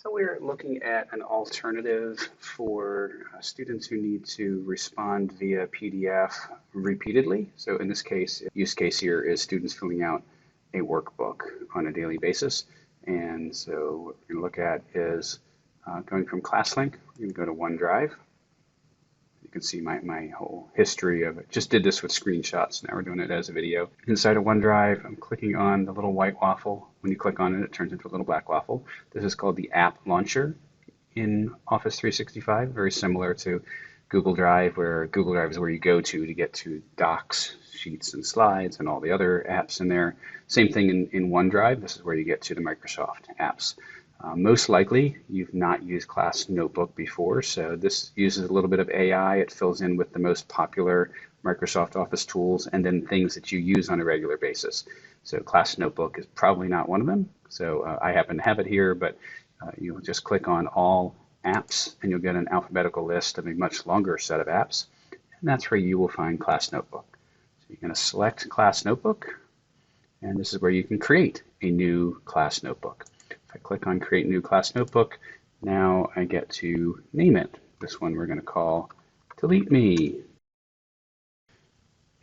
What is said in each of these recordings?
So we're looking at an alternative for students who need to respond via PDF repeatedly. So in this case, use case here is students filling out a workbook on a daily basis. And so what we're going to look at is going from ClassLink, we're going to go to OneDrive. You can see my whole history of it. Just did this with screenshots. Now we're doing it as a video. Inside of OneDrive, I'm clicking on the little white waffle. When you click on it, it turns into a little black waffle. This is called the App Launcher in Office 365, very similar to Google Drive, where Google Drive is where you go to get to Docs, Sheets, and Slides, and all the other apps in there. Same thing in OneDrive. This is where you get to the Microsoft apps. Most likely, you've not used Class Notebook before, so this uses a little bit of AI. It fills in with the most popular Microsoft Office tools and then things that you use on a regular basis. So Class Notebook is probably not one of them. So I happen to have it here, but you'll just click on All Apps, and you'll get an alphabetical list of a much longer set of apps, and that's where you will find Class Notebook. So you're going to select Class Notebook, and this is where you can create a new Class Notebook. I click on Create New Class Notebook. Now I get to name it. This one we're going to call Delete Me.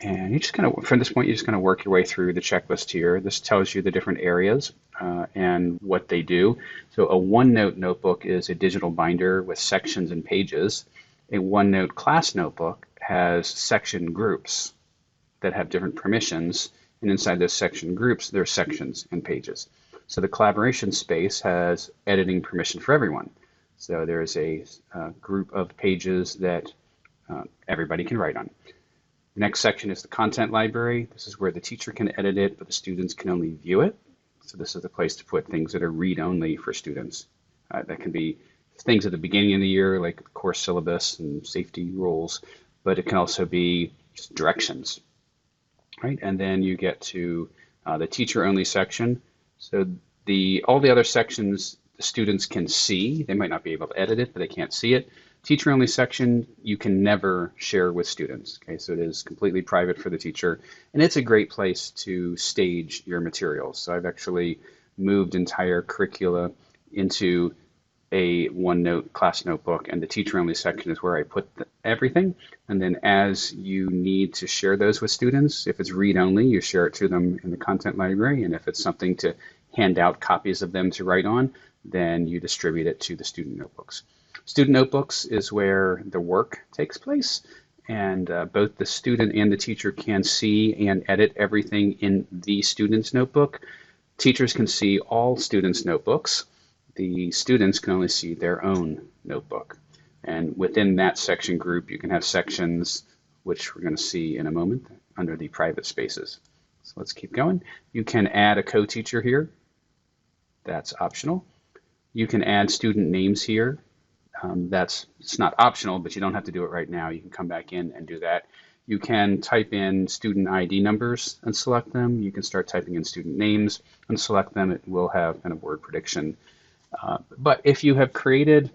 And you just kind of, from this point, you're just going to work your way through the checklist here. This tells you the different areas and what they do. So a OneNote notebook is a digital binder with sections and pages. A OneNote Class Notebook has section groups that have different permissions. And inside those section groups, there are sections and pages. So the collaboration space has editing permission for everyone. So there's a group of pages that everybody can write on. The next section is the content library. This is where the teacher can edit it, but the students can only view it. So this is the place to put things that are read-only for students. That can be things at the beginning of the year, like course syllabus and safety rules, but it can also be just directions, right? And then you get to the teacher-only section. So all the other sections the students can see. They might not be able to edit it, but they can't see it. Teacher-only section you can never share with students. Okay, so it is completely private for the teacher, and it's a great place to stage your materials. So I've actually moved entire curricula into a OneNote Class Notebook, and the teacher-only section is where I put everything. And then as you need to share those with students, if it's read-only, you share it to them in the content library, and if it's something to hand out copies of them to write on, then you distribute it to the student notebooks. Student notebooks is where the work takes place, and both the student and the teacher can see and edit everything in the student's notebook. Teachers can see all students' notebooks. The students can only see their own notebook. And within that section group, you can have sections, which we're going to see in a moment, under the private spaces. So let's keep going. You can add a co-teacher here. That's optional. You can add student names here. It's not optional, but you don't have to do it right now. You can come back in and do that. You can type in student ID numbers and select them. You can start typing in student names and select them. It will have kind of word prediction. But if you have created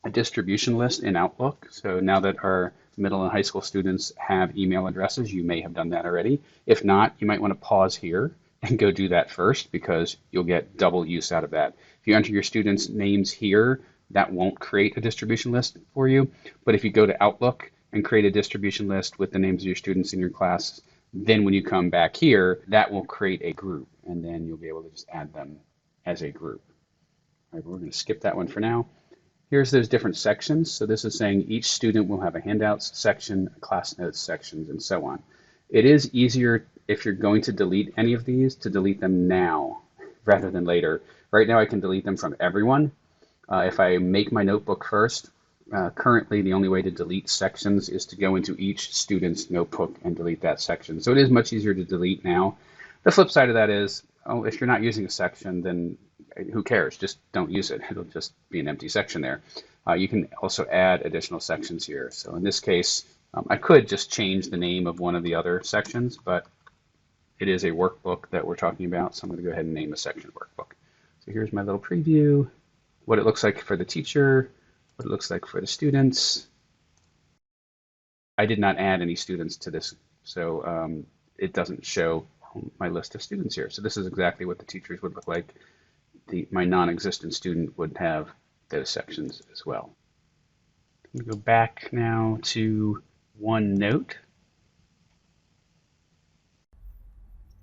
a distribution list in Outlook, so now that our middle and high school students have email addresses, you may have done that already. If not, you might want to pause here and go do that first, because you'll get double use out of that. If you enter your students' names here, that won't create a distribution list for you. But if you go to Outlook and create a distribution list with the names of your students in your class, then when you come back here, that will create a group, and then you'll be able to just add them as a group. All right, we're going to skip that one for now. Here's those different sections. So this is saying each student will have a handouts section, a class notes sections, and so on. It is easier if you're going to delete any of these to delete them now rather than later. Right now I can delete them from everyone. If I make my notebook first, currently the only way to delete sections is to go into each student's notebook and delete that section. So it is much easier to delete now. The flip side of that is, if you're not using a section, then who cares? Just don't use it. It'll just be an empty section there. You can also add additional sections here. So in this case, I could just change the name of one of the other sections, but it is a workbook that we're talking about, so I'm going to go ahead and name a section workbook. So here's my little preview, what it looks like for the teacher, what it looks like for the students. I did not add any students to this, so it doesn't show my list of students here. So this is exactly what the teachers would look like. my non-existent student would have those sections as well. I'm going to go back now to OneNote.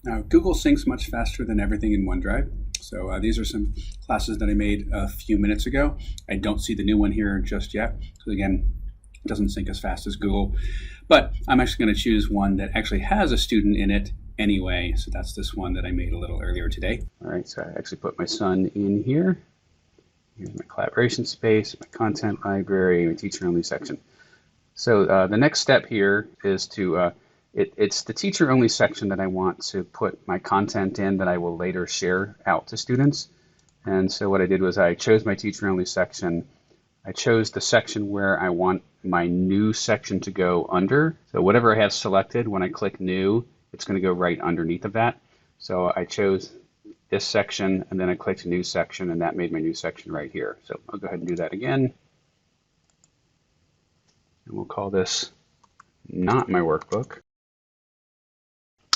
Now, Google syncs much faster than everything in OneDrive. So these are some classes that I made a few minutes ago. I don't see the new one here just yet. So again, it doesn't sync as fast as Google. But I'm actually going to choose one that actually has a student in it anyway. So that's this one that I made a little earlier today. All right, so I actually put my son in here. Here's my collaboration space, my content library, my teacher-only section. So the next step here is to, it's the teacher-only section that I want to put my content in that I will later share out to students. And so what I did was I chose my teacher-only section. I chose the section where I want my new section to go under. So whatever I have selected, when I click new, it's going to go right underneath of that. So I chose this section, and then I clicked new section, and that made my new section right here. So I'll go ahead and do that again. And we'll call this not my workbook.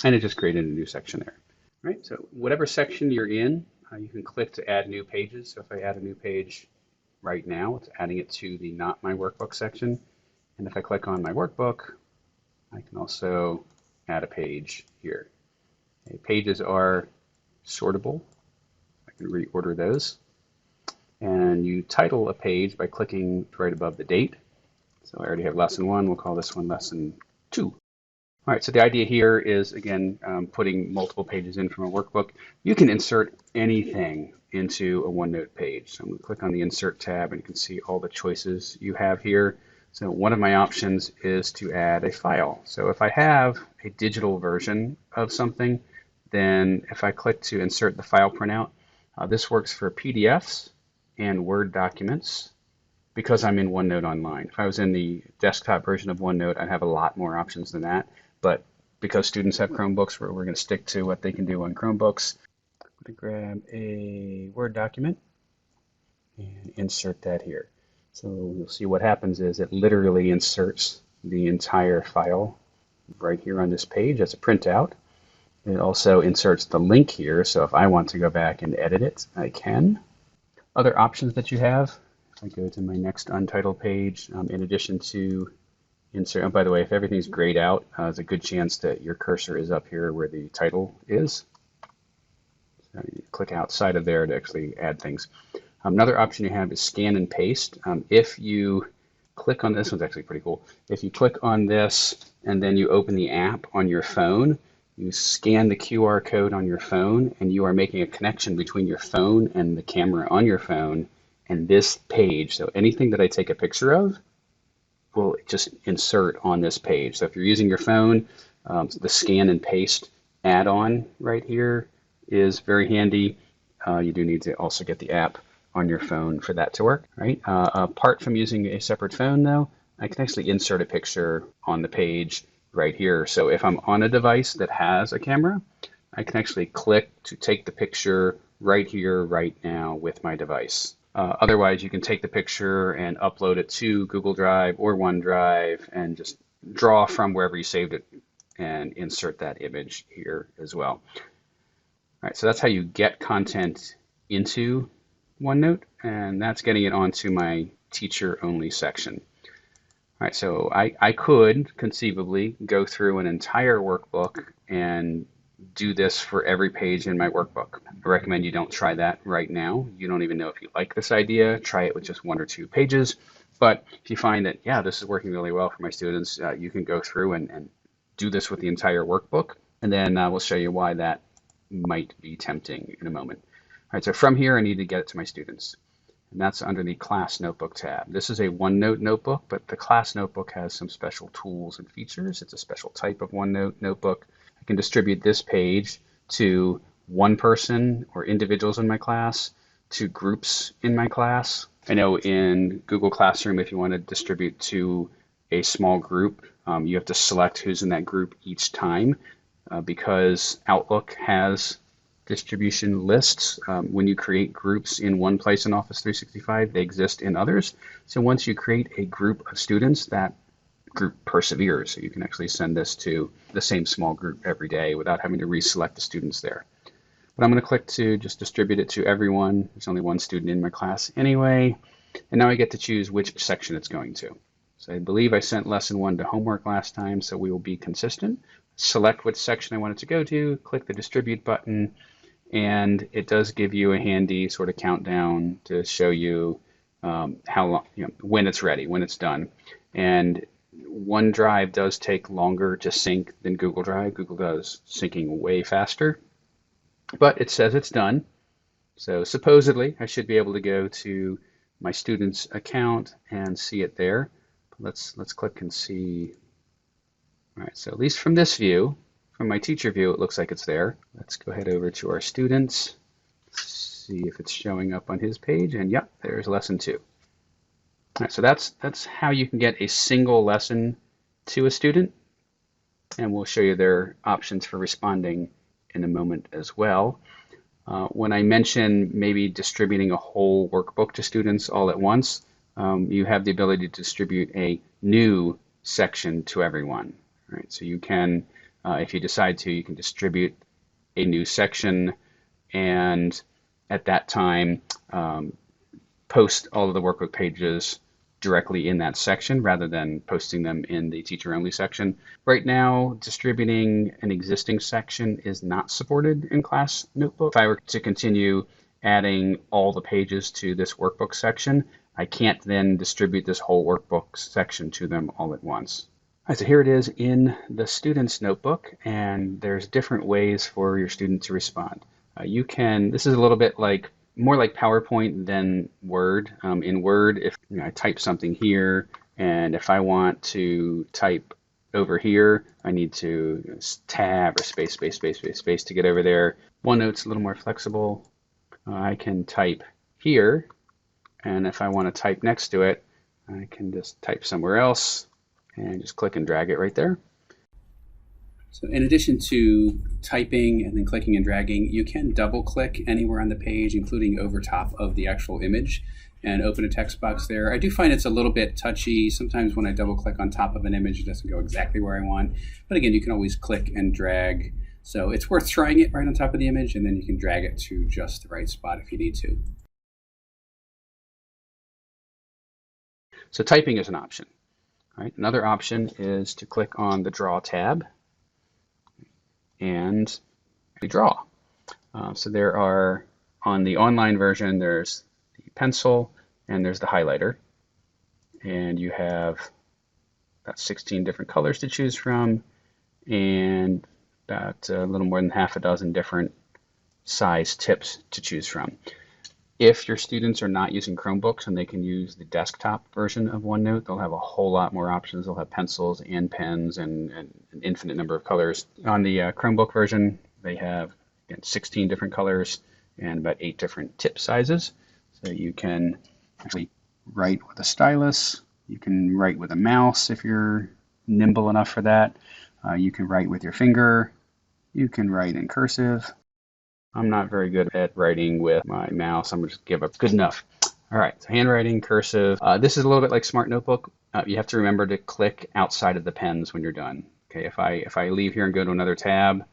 And it just created a new section there. All right, so whatever section you're in, you can click to add new pages. So if I add a new page right now, it's adding it to the not my workbook section. And if I click on my workbook, I can also add a page here. Okay, pages are sortable. I can reorder those. And you title a page by clicking right above the date. So I already have lesson 1. We'll call this one lesson 2. All right, so the idea here is, again, putting multiple pages in from a workbook. You can insert anything into a OneNote page. So I'm going to click on the Insert tab, and you can see all the choices you have here. So one of my options is to add a file. So if I have a digital version of something, then if I click to insert the file printout, this works for PDFs and Word documents because I'm in OneNote Online. If I was in the desktop version of OneNote, I'd have a lot more options than that. But because students have Chromebooks, we're going to stick to what they can do on Chromebooks. I'm going to grab a Word document and insert that here. So you'll see what happens is it literally inserts the entire file right here on this page as a printout. It also inserts the link here, so if I want to go back and edit it, I can. Other options that you have, if I go to my next Untitled page, in addition to insert, oh, by the way, if everything's grayed out, there's a good chance that your cursor is up here where the title is. So you click outside of there to actually add things. Another option you have is scan and paste. If you click on this one's actually pretty cool. If you click on this and then you open the app on your phone, you scan the QR code on your phone, and you are making a connection between your phone and the camera on your phone and this page. So anything that I take a picture of will just insert on this page. So if you're using your phone, the scan and paste add-on right here is very handy. You do need to also get the app on your phone for that to work, right? Apart from using a separate phone though, I can actually insert a picture on the page right here. So if I'm on a device that has a camera, I can actually click to take the picture right here, right now with my device. Otherwise, you can take the picture and upload it to Google Drive or OneDrive and just draw from wherever you saved it and insert that image here as well. All right, so that's how you get content into OneNote, and that's getting it onto my teacher-only section. All right, so I could conceivably go through an entire workbook and do this for every page in my workbook. I recommend you don't try that right now. You don't even know if you like this idea. Try it with just 1 or 2 pages. But if you find that, yeah, this is working really well for my students, you can go through and do this with the entire workbook. And then we'll show you why that might be tempting in a moment. All right, so from here, I need to get it to my students. And that's under the Class Notebook tab. This is a OneNote notebook, but the Class Notebook has some special tools and features. It's a special type of OneNote notebook. I can distribute this page to one person or individuals in my class, to groups in my class. I know in Google Classroom, if you want to distribute to a small group, you have to select who's in that group each time because Outlook has distribution lists. When you create groups in one place in Office 365, they exist in others. So once you create a group of students, that group perseveres. So you can actually send this to the same small group every day without having to reselect the students there. But I'm going to click to just distribute it to everyone. There's only one student in my class anyway. And now I get to choose which section it's going to. So I believe I sent lesson 1 to homework last time, so we will be consistent. Select which section I want it to go to, click the distribute button, and it does give you a handy sort of countdown to show you how long, when it's ready, when it's done. And OneDrive does take longer to sync than Google Drive. Google does syncing way faster, but it says it's done. So supposedly I should be able to go to my student's account and see it there. Let's click and see. All right, so at least from this view, from my teacher view, it looks like it's there. Let's go ahead over to our students, see if it's showing up on his page, and yep, there's lesson 2. All right, so that's how you can get a single lesson to a student, and we'll show you their options for responding in a moment as well. When I mention maybe distributing a whole workbook to students all at once, you have the ability to distribute a new section to everyone. Right? So you can, if you decide to, you can distribute a new section, and at that time post all of the workbook pages directly in that section rather than posting them in the teacher-only section. Right now, distributing an existing section is not supported in Class Notebook. If I were to continue adding all the pages to this workbook section, I can't then distribute this whole workbook section to them all at once. All right, so here it is in the student's notebook, and there's different ways for your student to respond. This is a little bit more like PowerPoint than Word. In Word, if I type something here, and if I want to type over here, I need to tab or space to get over there. OneNote's a little more flexible. I can type here, and if I want to type next to it, I can just type somewhere else and just click and drag it right there. So in addition to typing and then clicking and dragging, you can double click anywhere on the page, including over top of the actual image, and open a text box there. I do find it's a little bit touchy. Sometimes when I double click on top of an image, it doesn't go exactly where I want. But again, you can always click and drag. So it's worth trying it right on top of the image, and then you can drag it to just the right spot if you need to. So typing is an option. All right, another option is to click on the Draw tab and draw. So there are, on the online version, there's the pencil and there's the highlighter. And you have about 16 different colors to choose from and about a little more than half a dozen different size tips to choose from. If your students are not using Chromebooks and they can use the desktop version of OneNote, they'll have a whole lot more options. They'll have pencils and pens and an infinite number of colors. On the Chromebook version, they have 16 different colors and about 8 different tip sizes. So you can actually write with a stylus. You can write with a mouse if you're nimble enough for that. You can write with your finger. You can write in cursive. I'm not very good at writing with my mouse. I'm going to just give up. Good enough. All right, so handwriting, cursive. This is a little bit like Smart Notebook. You have to remember to click outside of the pens when you're done. Okay, if I leave here and go to another tab,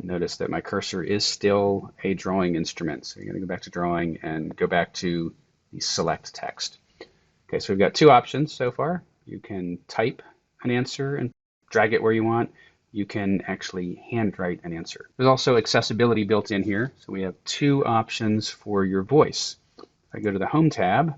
notice that my cursor is still a drawing instrument. So you're going to go back to drawing and go back to the select text. Okay, so we've got 2 options so far. You can type an answer and drag it where you want. You can actually handwrite an answer. There's also accessibility built in here. So we have 2 options for your voice. If I go to the Home tab,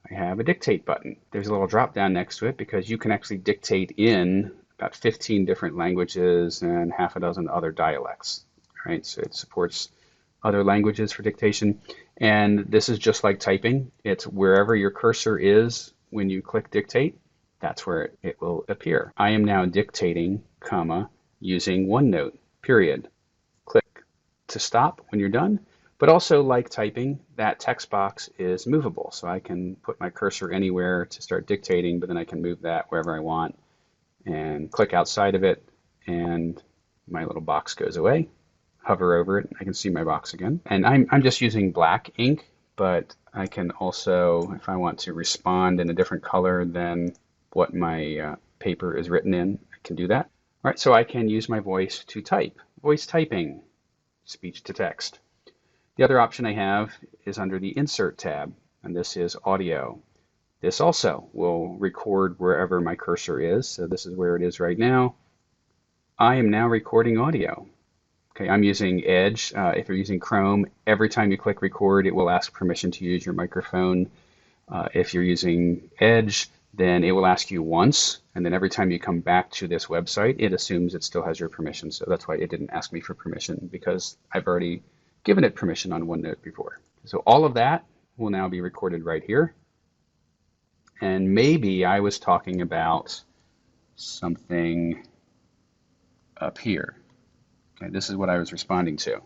I have a Dictate button. There's a little drop down next to it because you can actually dictate in about 15 different languages and half a dozen other dialects. Right? So it supports other languages for dictation. And this is just like typing. It's wherever your cursor is when you click Dictate, that's where it will appear. I am now dictating, using OneNote, period. Click to stop when you're done. But also, like typing, that text box is movable. So I can put my cursor anywhere to start dictating, but then I can move that wherever I want and click outside of it, and my little box goes away. Hover over it, I can see my box again. And I'm just using black ink, but I can also, if I want to respond in a different color than what my paper is written in, I can do that. All right, so I can use my voice to type. Voice typing, speech to text. The other option I have is under the Insert tab, and this is Audio. This also will record wherever my cursor is, so this is where it is right now. I am now recording audio. Okay, I'm using Edge. If you're using Chrome, every time you click record, it will ask permission to use your microphone. If you're using Edge, then it will ask you once, and then every time you come back to this website, it assumes it still has your permission. So that's why it didn't ask me for permission, because I've already given it permission on OneNote before. So all of that will now be recorded right here. And maybe I was talking about something up here. Okay, this is what I was responding to.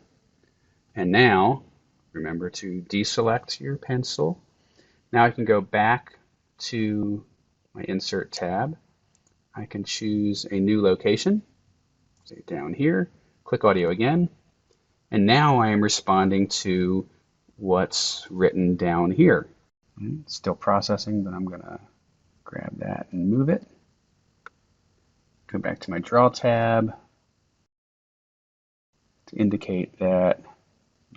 And now, remember to deselect your pencil. Now I can go back to my Insert tab. I can choose a new location, say down here, click Audio again, and now I am responding to what's written down here. It's still processing, but I'm going to grab that and move it. Go back to my Draw tab to indicate that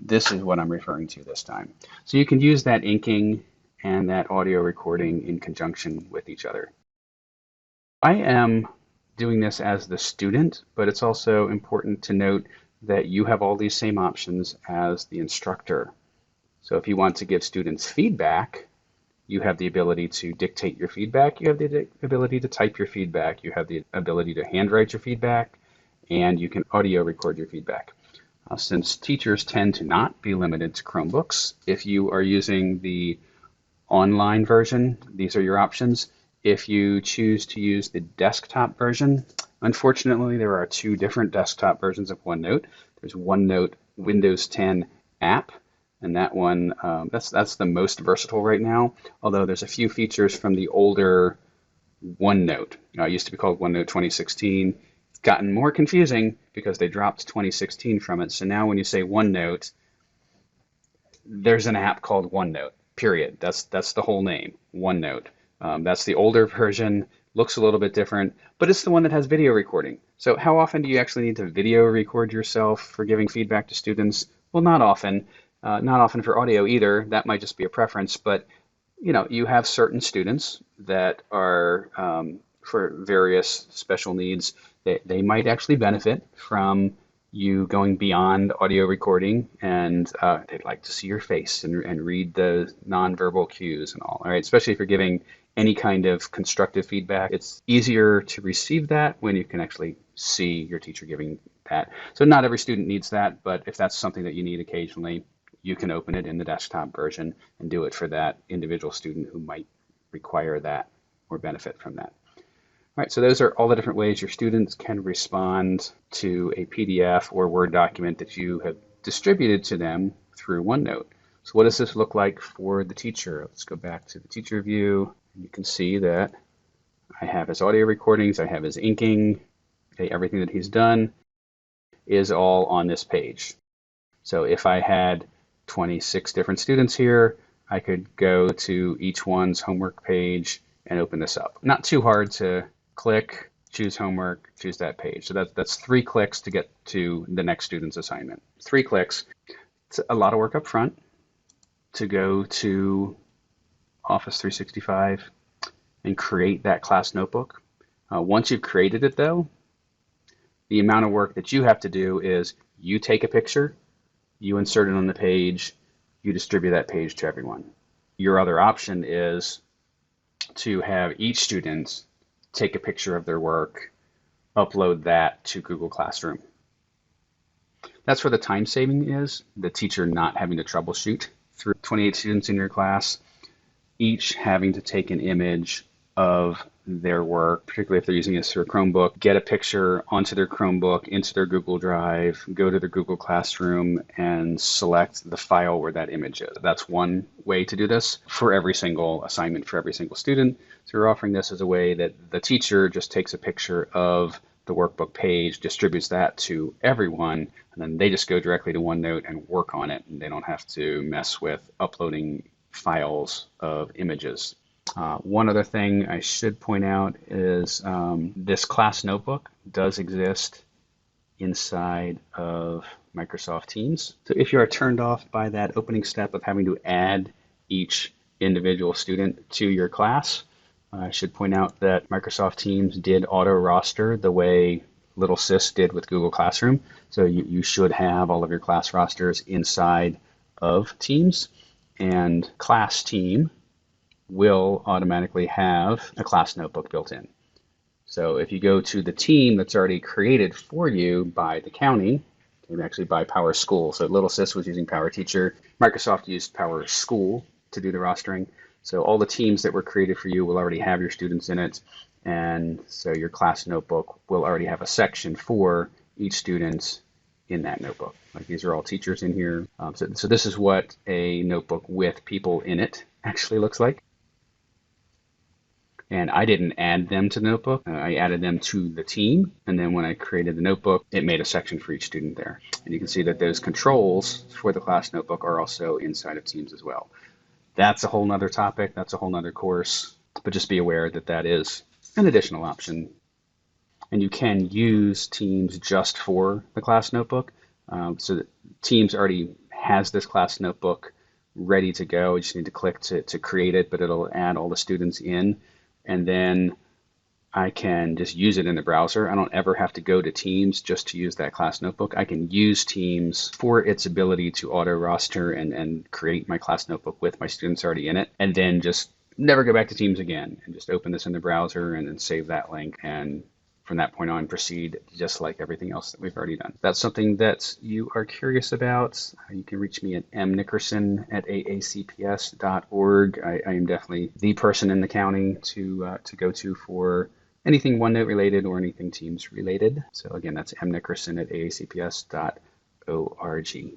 this is what I'm referring to this time. So you can use that inking and that audio recording in conjunction with each other. I am doing this as the student, but it's also important to note that you have all these same options as the instructor. So if you want to give students feedback, you have the ability to dictate your feedback, you have the ability to type your feedback, you have the ability to handwrite your feedback, and you can audio record your feedback. Since teachers tend to not be limited to Chromebooks, if you are using the online version, these are your options. If you choose to use the desktop version, unfortunately there are two different desktop versions of OneNote. There's OneNote Windows 10 app, and that one, that's the most versatile right now, although there's a few features from the older OneNote. It used to be called OneNote 2016. It's gotten more confusing because they dropped 2016 from it. So now when you say OneNote, there's an app called OneNote, period. That's the whole name, OneNote. That's the older version, looks a little bit different, but it's the one that has video recording. So how often do you actually need to video record yourself for giving feedback to students? Well, not often. Not often for audio either. That might just be a preference, but you have certain students that are for various special needs. They might actually benefit from you going beyond audio recording, and they'd like to see your face and read the nonverbal cues and all right? Especially if you're giving any kind of constructive feedback, it's easier to receive that when you can actually see your teacher giving that. So not every student needs that, but if that's something that you need occasionally, you can open it in the desktop version and do it for that individual student who might require that or benefit from that. All right, so those are all the different ways your students can respond to a PDF or Word document that you have distributed to them through OneNote. So what does this look like for the teacher? Let's go back to the teacher view. You can see that I have his audio recordings, I have his inking, okay, everything that he's done is all on this page. So if I had 26 different students here, I could go to each one's homework page and open this up. Not too hard to click, choose homework, choose that page. So that's 3 clicks to get to the next student's assignment. 3 clicks. It's a lot of work up front to go to Office 365 and create that class notebook. Once you've created it though, the amount of work that you have to do is you take a picture, you insert it on the page, you distribute that page to everyone. Your other option is to have each student take a picture of their work, upload that to Google Classroom. That's where the time saving is, the teacher not having to troubleshoot through 28 students in your class, each having to take an image of their work, particularly if they're using this through a Chromebook, get a picture onto their Chromebook, into their Google Drive, go to their Google Classroom, and select the file where that image is. That's one way to do this for every single assignment for every single student. So we're offering this as a way that the teacher just takes a picture of the workbook page, distributes that to everyone, and then they just go directly to OneNote and work on it, and they don't have to mess with uploading files of images. One other thing I should point out is this class notebook does exist inside of Microsoft Teams. So if you are turned off by that opening step of having to add each individual student to your class, I should point out that Microsoft Teams did auto roster the way Little Sis did with Google Classroom. So you should have all of your class rosters inside of Teams, and Class Team will automatically have a class notebook built in. So if you go to the team that's already created for you by the county, and actually by Power School. So Little Sis was using Power Teacher. Microsoft used Power School to do the rostering. So all the teams that were created for you will already have your students in it. And so your class notebook will already have a section for each student in that notebook. Like these are all teachers in here. So this is what a notebook with people in it actually looks like. And I didn't add them to the notebook. I added them to the team. And then when I created the notebook, it made a section for each student there. And you can see that those controls for the class notebook are also inside of Teams as well. That's a whole nother topic. That's a whole nother course. But just be aware that that is an additional option. And you can use Teams just for the class notebook. So Teams already has this class notebook ready to go. You just need to click to create it, but it'll add all the students in. And then I can just use it in the browser. I don't ever have to go to Teams just to use that class notebook. I can use Teams for its ability to auto roster and create my class notebook with my students already in it, and then just never go back to Teams again and just open this in the browser and then save that link. And from that point on, proceed just like everything else that we've already done. If that's something that you are curious about, you can reach me at mnickerson@aacps.org. I am definitely the person in the county to go to for anything OneNote related or anything Teams related. So again, that's mnickerson@aacps.org.